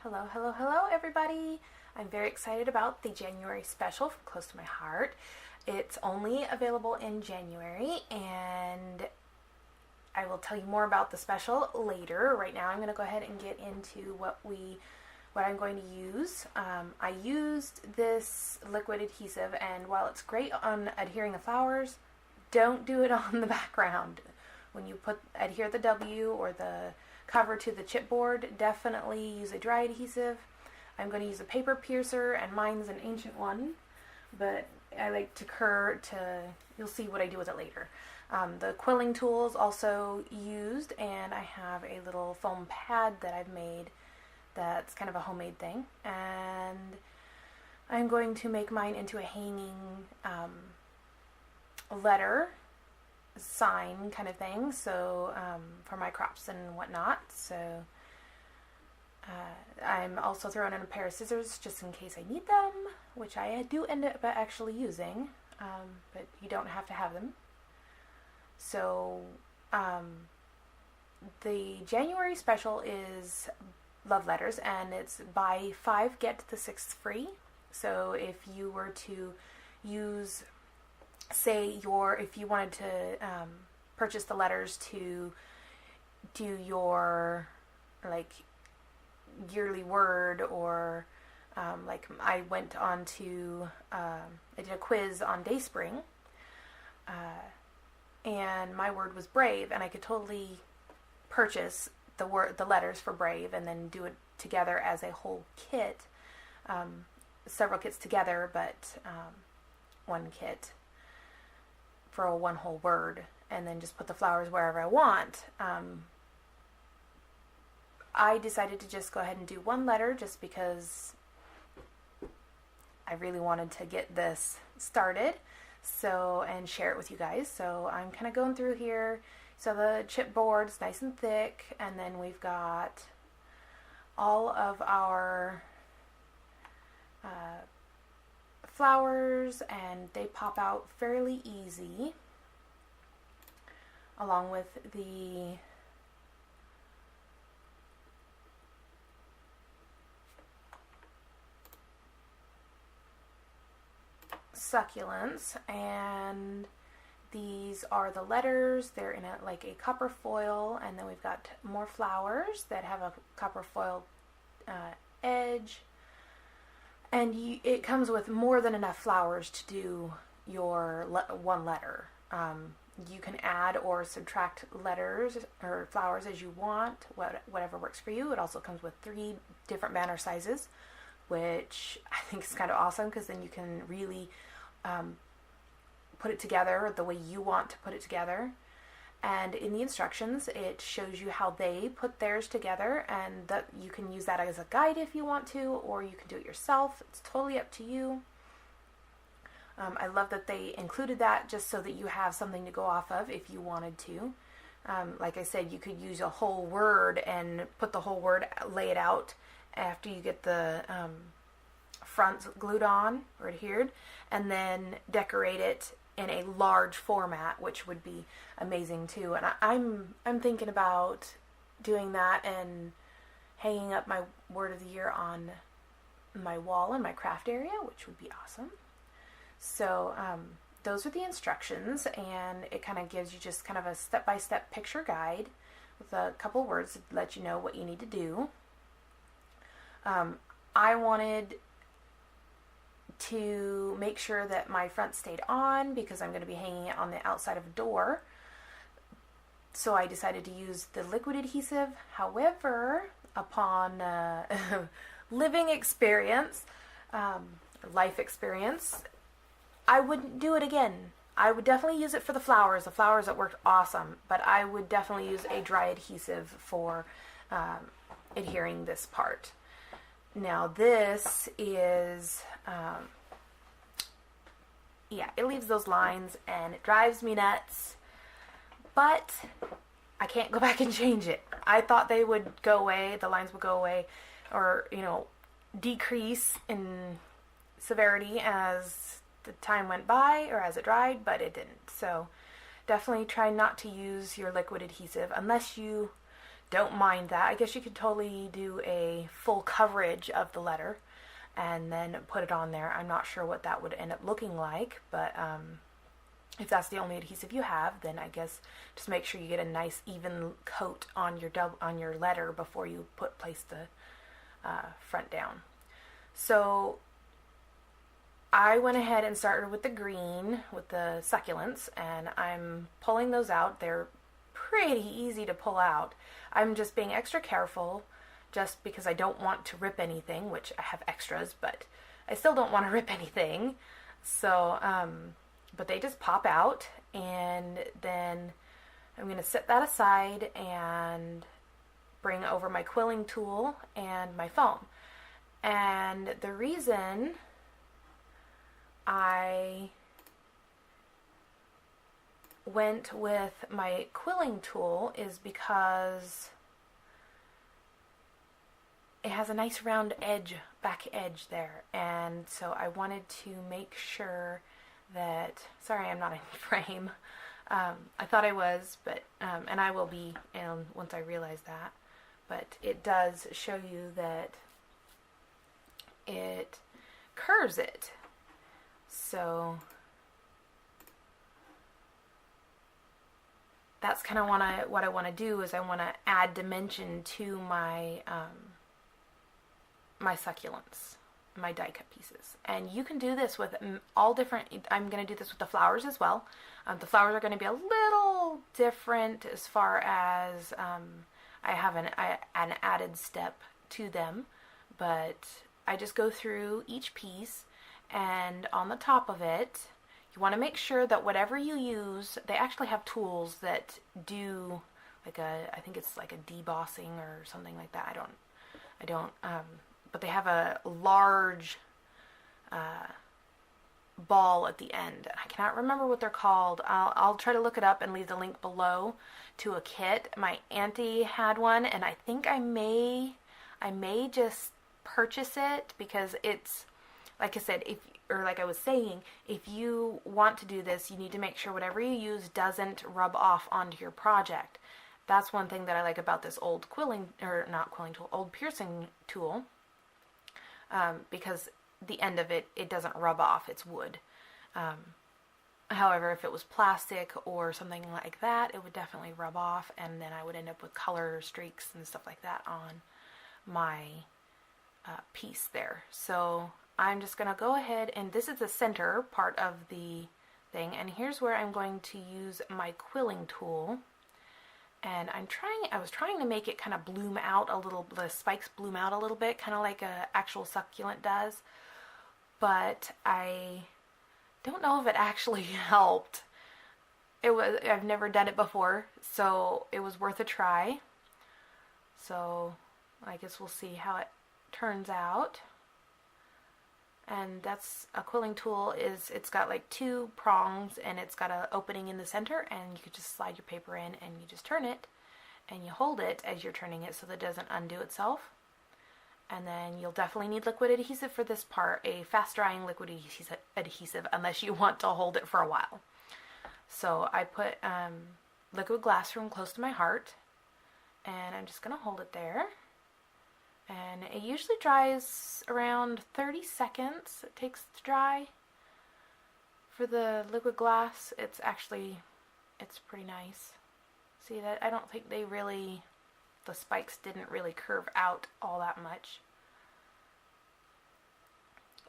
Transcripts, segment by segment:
Hello, hello, hello, everybody. I'm very excited about the January special from Close to My Heart. It's only available in January, and I will tell you more about the special later. Right now, I'm going to go ahead and get into what I'm going to use. I used this liquid adhesive, and while it's great on adhering the flowers, don't do it on the background. When you adhere the W or the cover to the chipboard, definitely use a dry adhesive. I'm going to use a paper piercer, and mine's an ancient one, but I like you'll see what I do with it later. The quilling tools also used, and I have a little foam pad that I've made that's kind of a homemade thing, and I'm going to make mine into a hanging letter sign kind of thing, so for my crops and whatnot. So I'm also throwing in a pair of scissors just in case I need them, which I do end up actually using, but you don't have to have them. So the January special is love letters, and it's buy 5 get the 6th free. So if you were to use, if you wanted to purchase the letters to do your yearly word, or I went on to I did a quiz on Dayspring, and my word was brave, and I could totally purchase the letters for brave and then do it together as a whole kit, several kits together, but one kit for one whole word, and then just put the flowers wherever I want. I decided to just go ahead and do one letter just because I really wanted to get this started, and share it with you guys. So I'm kind of going through here. So the chipboard's nice and thick, and then we've got all of our flowers, and they pop out fairly easy, along with the succulents, and these are the letters. They're in a copper foil, and then we've got more flowers that have a copper foil edge. And it comes with more than enough flowers to do your one letter. You can add or subtract letters or flowers as you want, whatever works for you. It also comes with 3 different banner sizes, which I think is kind of awesome, because then you can really put it together the way you want to put it together. And in the instructions, it shows you how they put theirs together, and that you can use that as a guide if you want to, or you can do it yourself. It's totally up to you. I love that they included that just so that you have something to go off of if you wanted to. Like I said, you could use a whole word and put the whole word, lay it out after you get the fronts glued on or adhered, and then decorate it in a large format, which would be amazing too. And I'm thinking about doing that and hanging up my word of the year on my wall in my craft area, which would be awesome. So those are the instructions, and it kind of gives you just kind of a step-by-step picture guide with a couple words to let you know what you need to do. I wanted to make sure that my front stayed on, because I'm going to be hanging it on the outside of a door. So I decided to use the liquid adhesive. However, upon living experience, life experience, I wouldn't do it again. I would definitely use it for the flowers. The flowers, it worked awesome, but I would definitely use a dry adhesive for adhering this part. Now this is, it leaves those lines, and it drives me nuts, but I can't go back and change it. I thought they would go away, the lines would go away, or, decrease in severity as the time went by or as it dried, but it didn't. So definitely try not to use your liquid adhesive unless you don't mind that. I guess you could totally do a full coverage of the letter and then put it on there. I'm not sure what that would end up looking like, but if that's the only adhesive you have, then I guess just make sure you get a nice even coat on your letter before you place the front down. So I went ahead and started with the green, with the succulents, and I'm pulling those out. They're pretty easy to pull out. I'm just being extra careful just because I don't want to rip anything, which I have extras, but I still don't want to rip anything. So, but they just pop out, and then I'm going to set that aside and bring over my quilling tool and my foam. And the reason I went with my quilling tool is because it has a nice round edge, back edge there, and so I wanted to make sure that, sorry I'm not in frame, I thought I was, but, and I will be once I realize that, but it does show you that it curves it. So that's kind of what I want to do, is I want to add dimension to my my succulents, my die cut pieces. And you can do this with all different, I'm going to do this with the flowers as well. The flowers are going to be a little different as far as I have an added step to them, but I just go through each piece, and on the top of it, you want to make sure that whatever you use, they actually have tools that do like I think it's like a debossing or something like that. I don't, but they have a large ball at the end. I cannot remember what they're called. I'll try to look it up and leave the link below to a kit. My auntie had one, and I think I may just purchase it, because it's, like I said, like I was saying, if you want to do this, you need to make sure whatever you use doesn't rub off onto your project. That's one thing that I like about this old old piercing tool, because the end of it doesn't rub off. It's wood. However, if it was plastic or something like that, it would definitely rub off, and then I would end up with color streaks and stuff like that on my piece there. So I'm just going to go ahead, and this is the center part of the thing, and here's where I'm going to use my quilling tool. And I was trying to make it kind of bloom out a little, the spikes bloom out a little bit, kind of like a actual succulent does. But I don't know if it actually helped. I've never done it before, so it was worth a try. So I guess we'll see how it turns out. And that's a quilling tool. It's got like 2 prongs, and it's got an opening in the center, and you could just slide your paper in, and you just turn it, and you hold it as you're turning it so that it doesn't undo itself. And then you'll definitely need liquid adhesive for this part, a fast drying liquid adhesive, unless you want to hold it for a while. So I put liquid glass from close to my heart, and I'm just going to hold it there. And it usually dries around 30 seconds it takes to dry. For the liquid glass, it's pretty nice. See that? I don't think the spikes didn't really curve out all that much.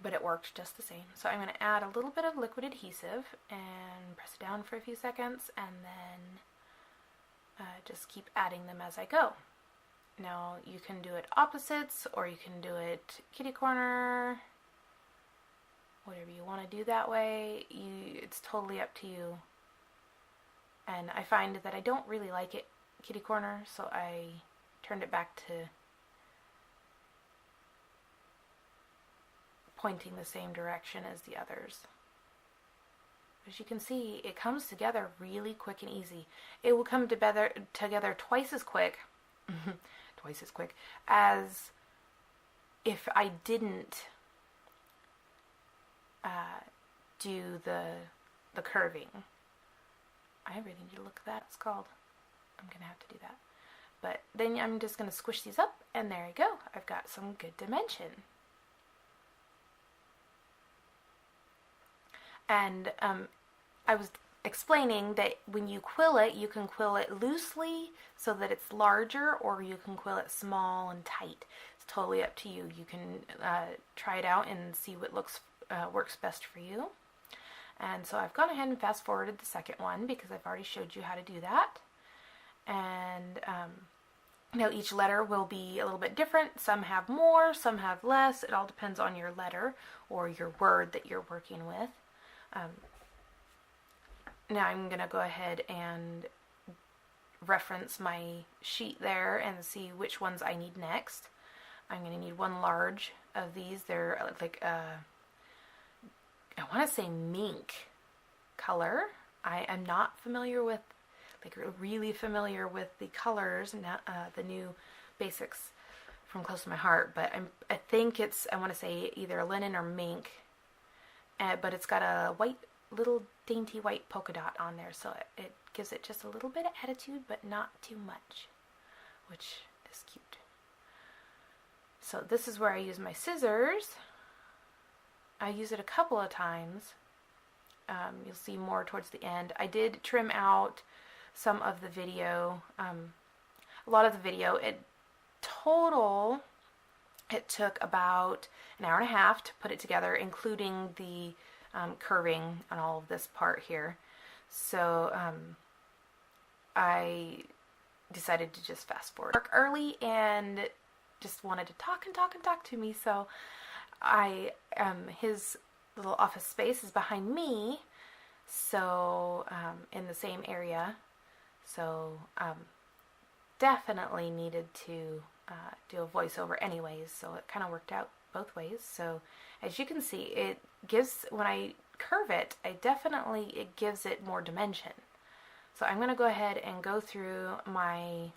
But it worked just the same. So I'm going to add a little bit of liquid adhesive and press it down for a few seconds, and then just keep adding them as I go. Now you can do it opposites, or you can do it kitty corner, whatever you want to do that way. It's totally up to you. And I find that I don't really like it kitty corner, so I turned it back to pointing the same direction as the others. As you can see, it comes together really quick and easy. It will come together twice as quick as if I didn't do the curving. I really need to look at that. It's called. I'm gonna have to do that. But then I'm just going to squish these up, and there you go. I've got some good dimension. And I was explaining that when you quill it, you can quill it loosely so that it's larger, or you can quill it small and tight. It's totally up to you. You can try it out and see what works best for you. And so I've gone ahead and fast forwarded the second one because I've already showed you how to do that. And now each letter will be a little bit different. Some have more, some have less. It all depends on your letter or your word that you're working with. Now I'm going to go ahead and reference my sheet there and see which ones I need next. I'm going to need one large of these. They're like I want to say mink color. I am not familiar with, like really familiar with the colors, the new basics from close to my heart, but I think it's, I want to say either linen or mink, but it's got a little dainty white polka dot on there, so it gives it just a little bit of attitude, but not too much, which is cute. So this is where I use my scissors. I use it a couple of times. You'll see more towards the end. I did trim out some of the video, a lot of the video. Total, it took about an hour and a half to put it together, including the curving on all of this part here. So I decided to just fast forward. Work early and just wanted to talk and talk and talk to me, so his little office space is behind me, so in the same area, so definitely needed to do a voiceover anyways, so it kind of worked out both ways. So as you can see, it gives, when I curve it, it gives it more dimension. So I'm going to go ahead and go through my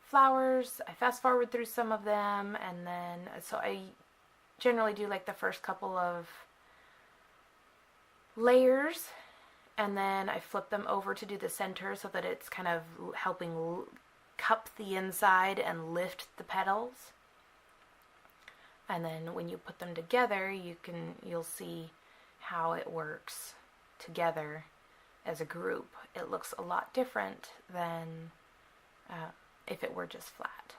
flowers. I fast forward through some of them, and then so I generally do like the first couple of layers, and then I flip them over to do the center so that it's kind of helping cup the inside and lift the petals. And then when you put them together, you'll see how it works together as a group. It looks a lot different than if it were just flat.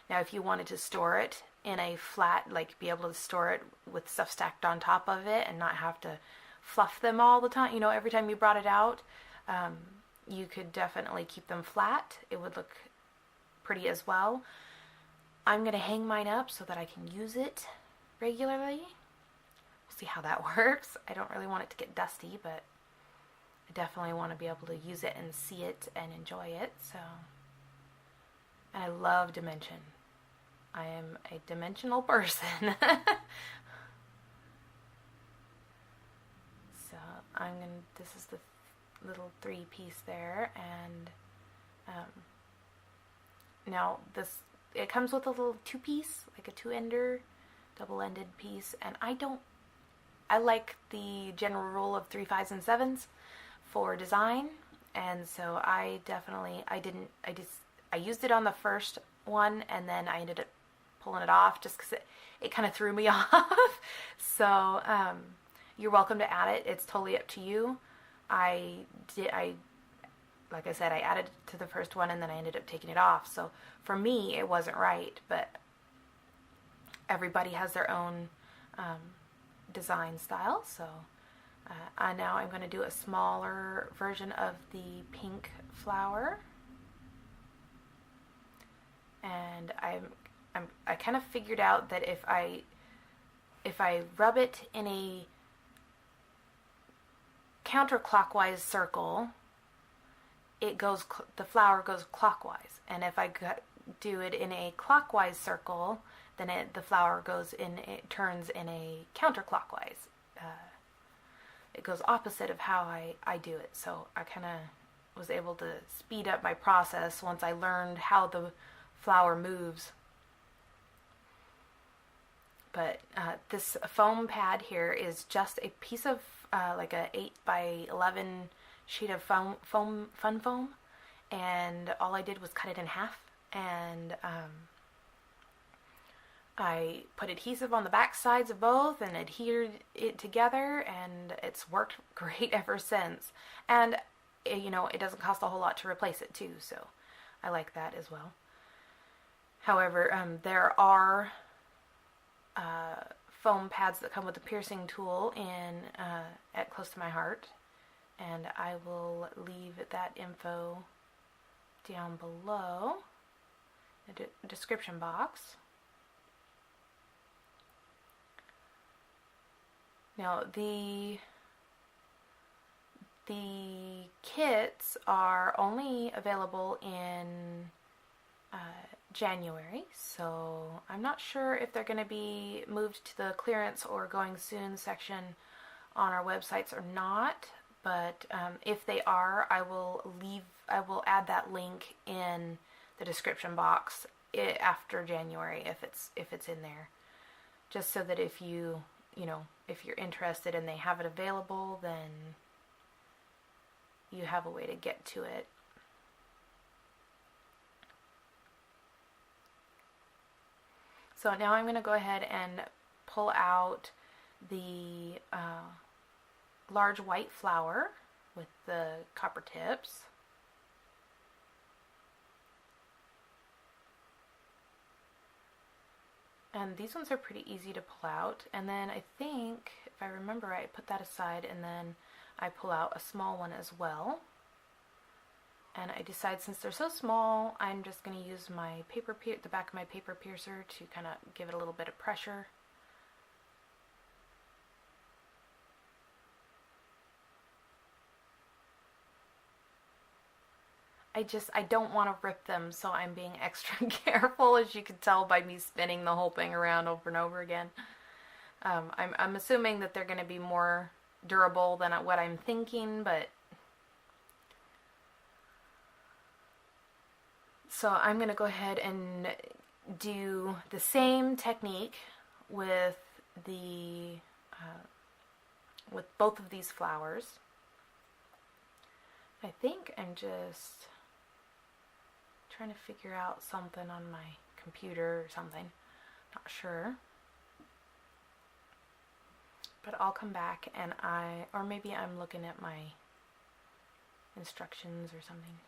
Now if you wanted to store it in a flat, like be able to store it with stuff stacked on top of it and not have to fluff them all the time, every time you brought it out, you could definitely keep them flat. It would look pretty as well. I'm going to hang mine up so that I can use it regularly. We'll see how that works. I don't really want it to get dusty, but I definitely want to be able to use it and see it and enjoy it. So, and I love dimension. I am a dimensional person. So this is the little 3-piece there, and now it comes with a little 2-piece, like a 2-ender, double-ended piece, and I like the general rule of 3, 5s, and 7s for design, and so I used it on the first one, and then I ended up pulling it off just because it kind of threw me off. So you're welcome to add it. It's totally up to you. Like I said, I added it to the first one, and then I ended up taking it off. So for me, it wasn't right, but everybody has their own design style. So now I'm going to do a smaller version of the pink flower, and I kind of figured out that if I rub it in a counterclockwise circle, the flower goes clockwise, and if I do it in a clockwise circle, then the flower turns in a counterclockwise. It goes opposite of how I do it. So I kind of was able to speed up my process once I learned how the flower moves. But this foam pad here is just a piece of like a 8 by 11 sheet of fun foam, and all I did was cut it in half, and I put adhesive on the back sides of both and adhered it together, and it's worked great ever since. And you know, it doesn't cost a whole lot to replace it too, so I like that as well. However, there are foam pads that come with the piercing tool in at Close to My Heart, and I will leave that info down below in the description box. Now the kits are only available in January, so I'm not sure if they're going to be moved to the clearance or going soon section on our websites or not. But if they are, I will add that link in the description box after January if it's in there, just so that if you're interested and they have it available, then you have a way to get to it. So now I'm going to go ahead and pull out the large white flower with the copper tips. And these ones are pretty easy to pull out. And then I think, if I remember right, I put that aside and then I pull out a small one as well. And I decide, since they're so small, I'm just going to use my the back of my paper piercer to kind of give it a little bit of pressure. I don't want to rip them, so I'm being extra careful, as you can tell by me spinning the whole thing around over and over again. I'm assuming that they're going to be more durable than what I'm thinking, but so I'm going to go ahead and do the same technique with with both of these flowers. I think I'm just trying to figure out something on my computer or something. Not sure. But I'll come back and or maybe I'm looking at my instructions or something.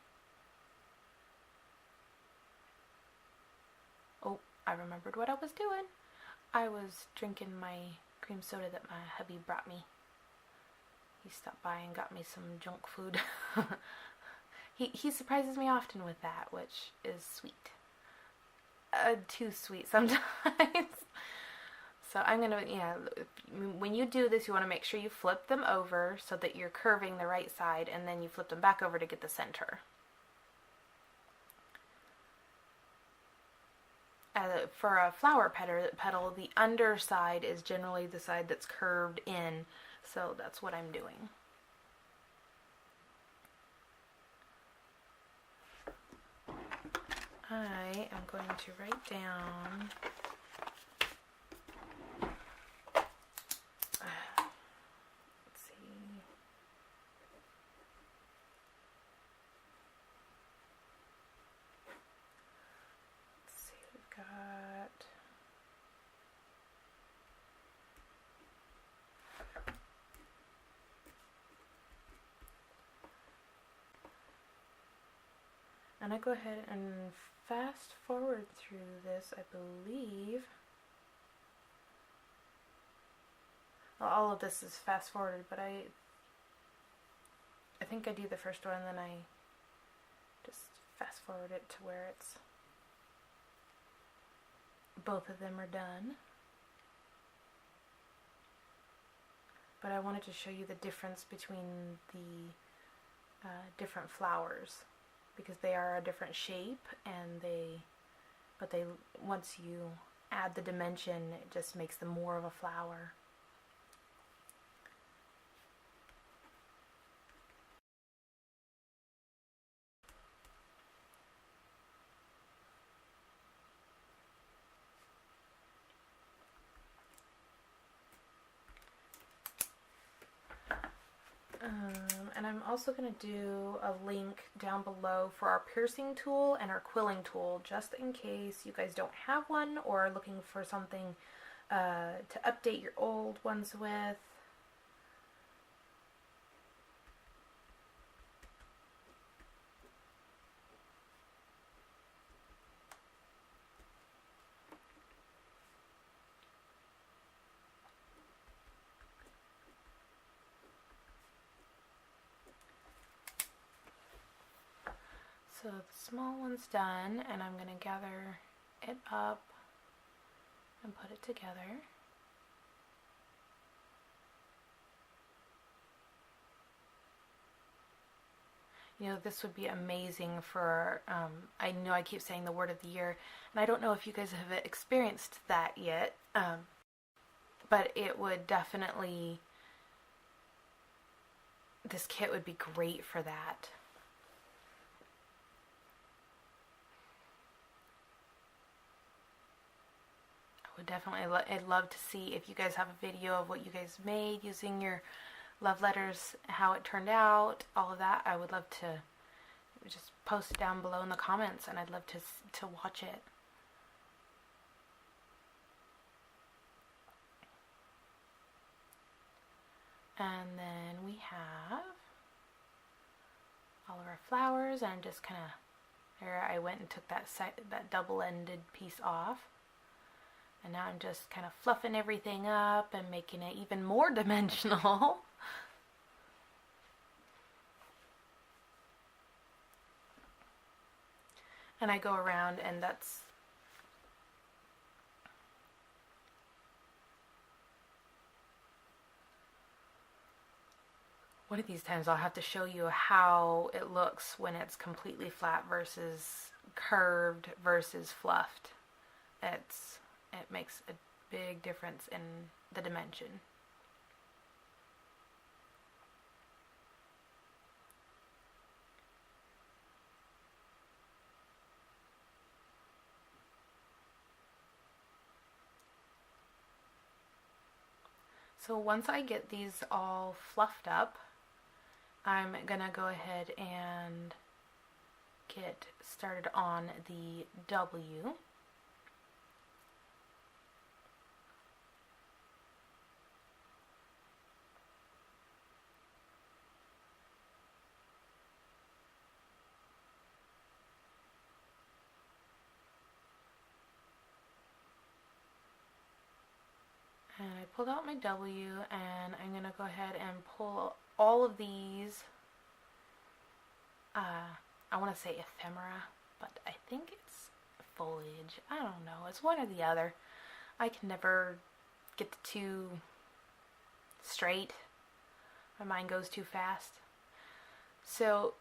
Oh, I remembered what I was doing. I was drinking my cream soda that my hubby brought me. He stopped by and got me some junk food. He surprises me often with that, which is sweet. Too sweet sometimes. So I'm going to, when you do this, you want to make sure you flip them over so that you're curving the right side, and then you flip them back over to get the center. For a flower petal, the underside is generally the side that's curved in, so that's what I'm doing. I am going to write down and I go ahead and fast forward through this, I believe. Well, all of this is fast forwarded, but I think I do the first one and then I just fast forward it to where it's both of them are done. But I wanted to show you the difference between the different flowers, because they are a different shape, and but once you add the dimension, it just makes them more of a flower. and I'm also going to do a link down below for our piercing tool and our quilling tool, just in case you guys don't have one or are looking for something to update your old ones with. So the small one's done, and I'm going to gather it up and put it together. You know, this would be amazing for, I know I keep saying the word of the year, and I don't know if you guys have experienced that yet, but it would definitely, this kit would be great for that. Would definitely, I'd love to see if you guys have a video of what you guys made using your love letters, how it turned out, all of that. I would love to just post it down below in the comments, and I'd love to watch it. And then we have all of our flowers, and I'm just kind of, there I went and took that double-ended piece off. And now I'm just kind of fluffing everything up and making it even more dimensional. And I go around, and that's one of these times I'll have to show you how it looks when it's completely flat versus curved versus fluffed. It makes a big difference in the dimension. So once I get these all fluffed up, I'm gonna go ahead and get started on the W. And I pulled out my W, and I'm going to go ahead and pull all of these, I want to say ephemera, but I think it's foliage. I don't know. It's one or the other. I can never get the two straight. My mind goes too fast. So,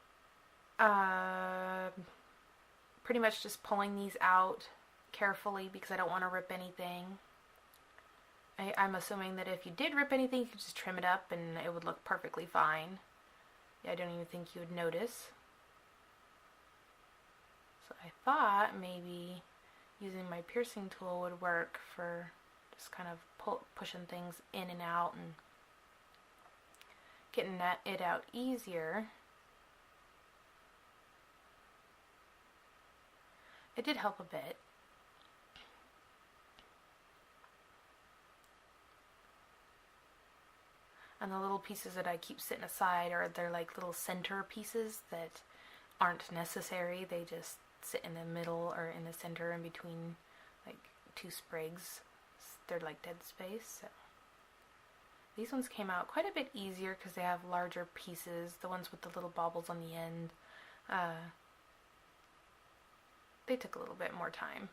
pretty much just pulling these out carefully because I don't want to rip anything. I'm assuming that if you did rip anything, you could just trim it up and it would look perfectly fine. I don't even think you would notice. So I thought maybe using my piercing tool would work for just kind of pushing things in and out and getting it out easier. It did help a bit. And the little pieces that I keep sitting aside they're like little center pieces that aren't necessary. They just sit in the middle or in the center in between like two sprigs. They're like dead space. So these ones came out quite a bit easier because they have larger pieces. The ones with the little baubles on the end, they took a little bit more time.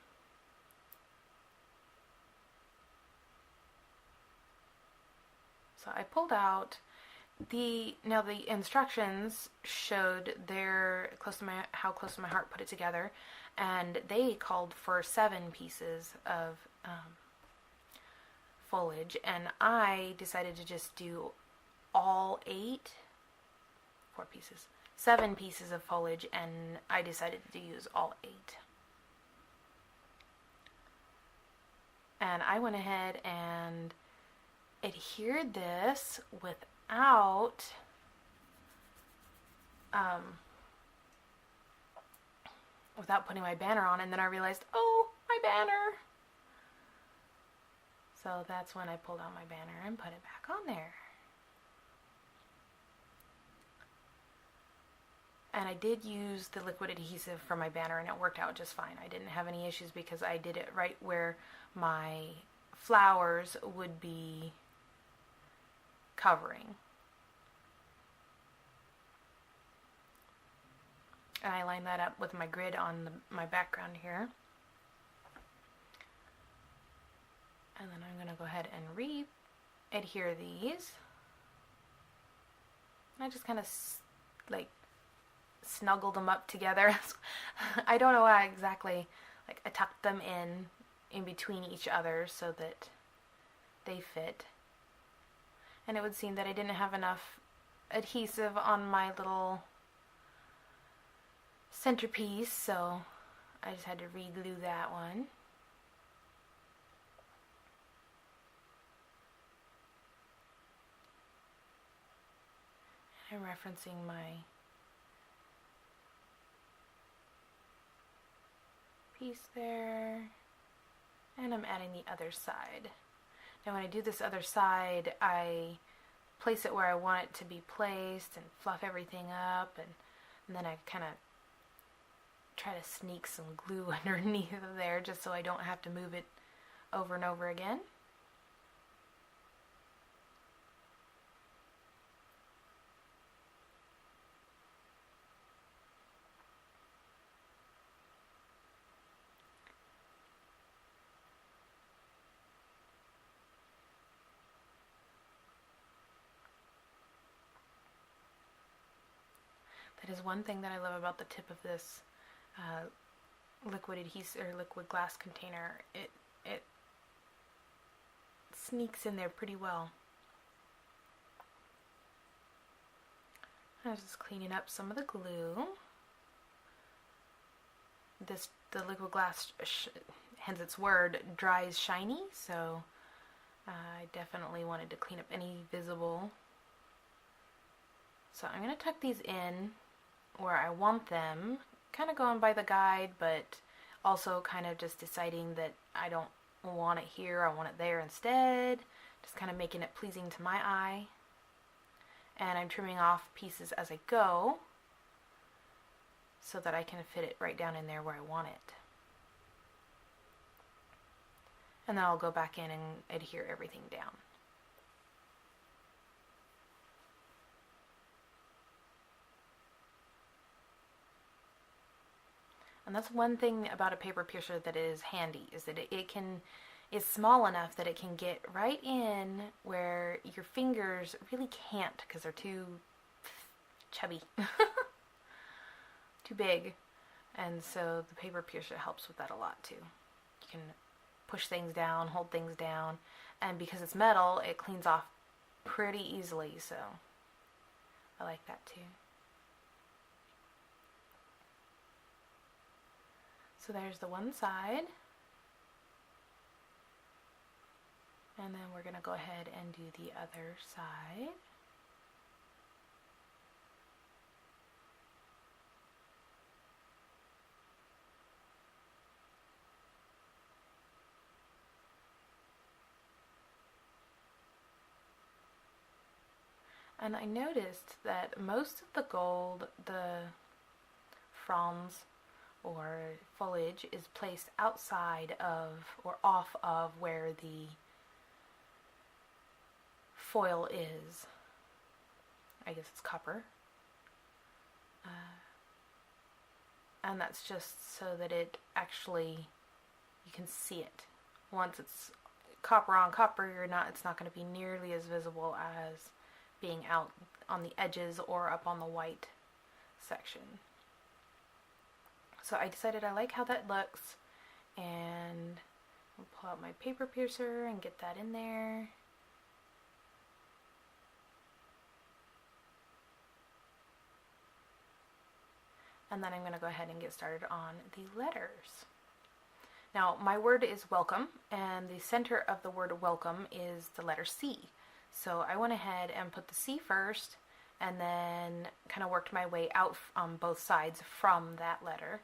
So I pulled out now the instructions showed how close to my heart put it together, and they called for 7 pieces of foliage, and I decided to just do all 7 pieces of foliage, and I decided to use all 8. And I went ahead and adhered this without without putting my banner on, and then I realized, oh, my banner. So that's when I pulled out my banner and put it back on there. And I did use the liquid adhesive for my banner, and it worked out just fine. I didn't have any issues because I did it right where my flowers would be covering. And I lined that up with my grid on my background here. And then I'm going to go ahead and re-adhere these. I just kind of like snuggled them up together. I don't know why exactly. Like I tucked them in between each other so that they fit. And it would seem that I didn't have enough adhesive on my little centerpiece, so I just had to re-glue that one. I'm referencing my piece there, and I'm adding the other side. Now when I do this other side, I place it where I want it to be placed and fluff everything up, and then I kind of try to sneak some glue underneath of there just so I don't have to move it over and over again. That is one thing that I love about the tip of this liquid adhesive or liquid glass container. It sneaks in there pretty well. I was just cleaning up some of the glue. The liquid glass, hence its word, dries shiny, so I definitely wanted to clean up any visible. So I'm going to tuck these in where I want them, kind of going by the guide, but also kind of just deciding that I don't want it here, I want it there instead, just kind of making it pleasing to my eye. And I'm trimming off pieces as I go so that I can fit it right down in there where I want it. And then I'll go back in and adhere everything down. And that's one thing about a paper piercer that is handy, is that it's small enough that it can get right in where your fingers really can't because they're too chubby, too big. And so the paper piercer helps with that a lot too. You can push things down, hold things down, and because it's metal, it cleans off pretty easily, so I like that too. So there's the one side, and then we're going to go ahead and do the other side. And I noticed that most of the gold, the fronds or foliage, is placed outside of or off of where the foil is. I guess it's copper. And that's just so that it actually, you can see it. Once it's copper on copper, it's not going to be nearly as visible as being out on the edges or up on the white section. So I decided I like how that looks, and I'll pull out my paper piercer and get that in there. And then I'm going to go ahead and get started on the letters. Now, my word is welcome, and the center of the word welcome is the letter C. So I went ahead and put the C first, and then kind of worked my way out on both sides from that letter.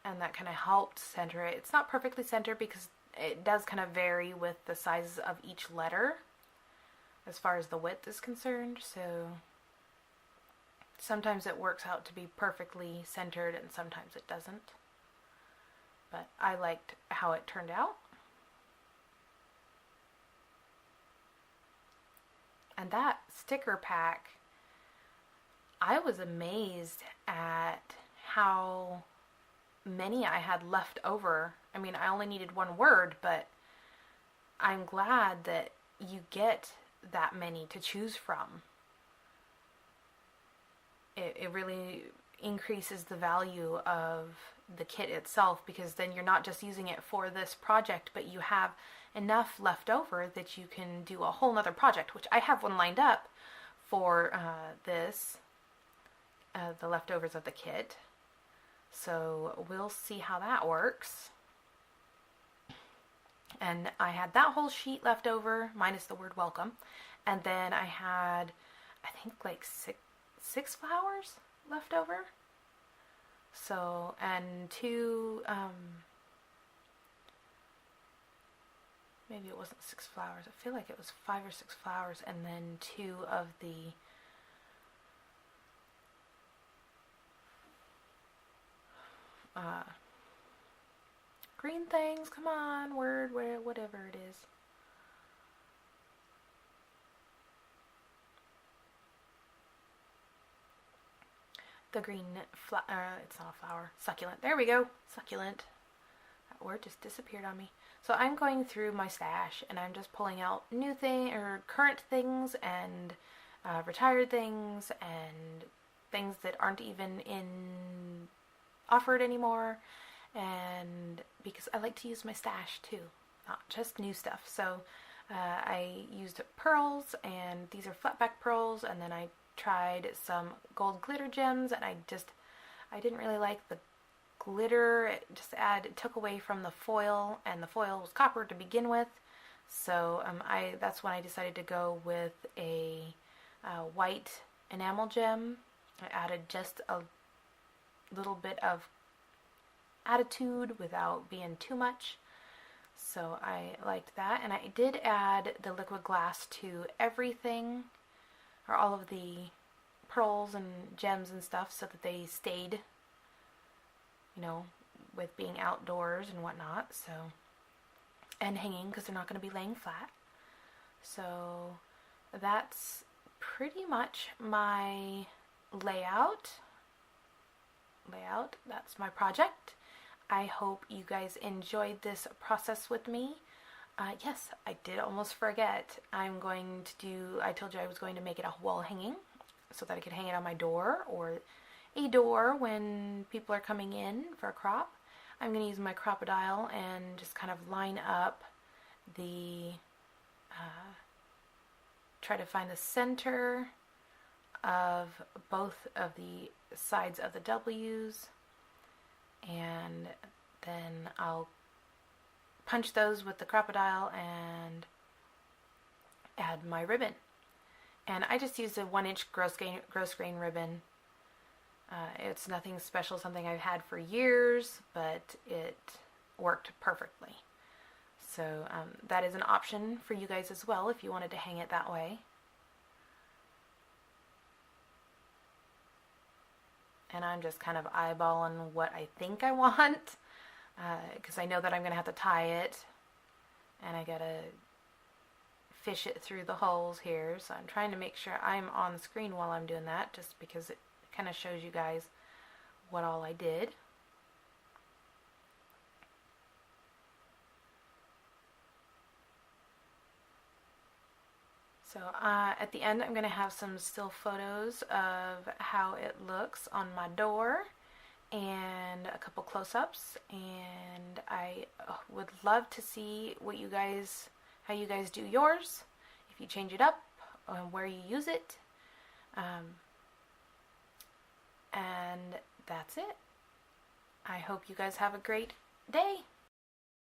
And that kind of helped center it. It's not perfectly centered because it does kind of vary with the sizes of each letter as far as the width is concerned. So sometimes it works out to be perfectly centered and sometimes it doesn't. But I liked how it turned out. And that sticker pack, I was amazed at how many I had left over. I mean, I only needed one word, but I'm glad that you get that many to choose from. It really increases the value of the kit itself, because then you're not just using it for this project, but you have enough left over that you can do a whole nother project, which I have one lined up for the leftovers of the kit. So we'll see how that works. And I had that whole sheet left over, minus the word welcome. And then I had, I think, like six flowers left over. So, and two, maybe it wasn't 6 flowers. I feel like it was 5 or 6 flowers, and then 2 of the green things. Come on, word, whatever it is. The green it's not a flower. Succulent. There we go. Succulent. That word just disappeared on me. So I'm going through my stash and I'm just pulling out new or current things and retired things and things that aren't even offered anymore. And because I like to use my stash too, not just new stuff. So I used pearls, and these are flat back pearls, and then I tried some gold glitter gems, and I didn't really like the glitter. It took away from the foil, and the foil was copper to begin with. So that's when I decided to go with a white enamel gem. I added just a little bit of attitude without being too much. So I liked that, and I did add the liquid glass to everything, or all of the pearls and gems and stuff, so that they stayed, with being outdoors and whatnot. So, and hanging, because they're not going to be laying flat. So that's pretty much my layout. That's my project. I hope you guys enjoyed this process with me. Yes, I did almost forget. I told you I was going to make it a wall hanging so that I could hang it on my door, or a door when people are coming in for a crop. I'm going to use my crocodile and just kind of line up try to find the center of both of the sides of the W's, and then I'll punch those with the crocodile and add my ribbon. And I just used a 1-inch gross grain ribbon. It's nothing special, something I've had for years, but it worked perfectly. So that is an option for you guys as well if you wanted to hang it that way. And I'm just kind of eyeballing what I think I want, because I know that I'm going to have to tie it, and I got to fish it through the holes here. So I'm trying to make sure I'm on the screen while I'm doing that, just because it kind of shows you guys what all I did. So at the end, I'm going to have some still photos of how it looks on my door and a couple close-ups. And I would love to see how you guys do yours, if you change it up, and where you use it. And that's it. I hope you guys have a great day.